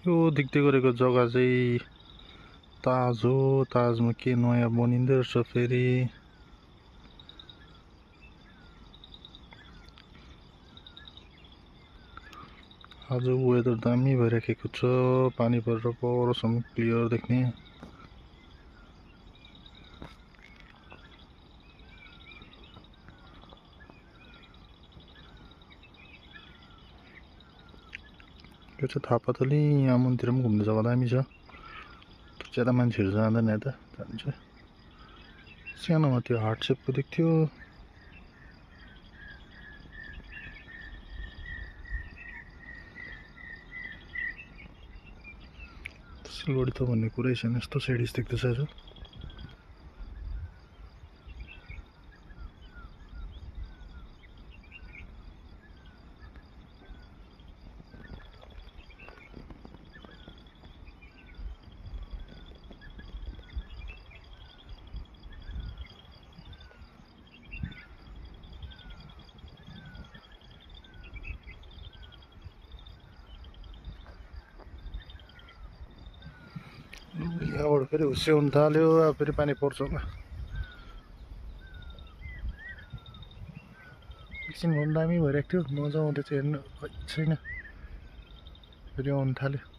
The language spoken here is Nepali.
यो देख्दै गरेको जग्गा चाहिँ ताज हो। ताजमा के नयाँ बनिँदै रहेछ फेरि। आज वेदर दामी भइराखेको छ, पानी परेर परसम्म क्लियर देख्ने। यो चाहिँ थापाथली, यहाँ मन्दिर पनि घुम्ने जग्गा दामी छ। ज्यादा मान्छेहरू जाँदैन यता, जान्छ। सानोमा त्यो हार्ट सेपको देख्थ्यो। सिलगढी त भन्ने कुरै छैन, यस्तो सेडिस देख्दैछ आज। यहाँबाट फेरि हुस्याउनु थाल्यो, अब फेरि पानी पर्छ होला। एकछिन भए दामी भइरहेको थियो, मजा आउँदै थियो हेर्नु, खै छैन, फेरि आउनु थाल्यो।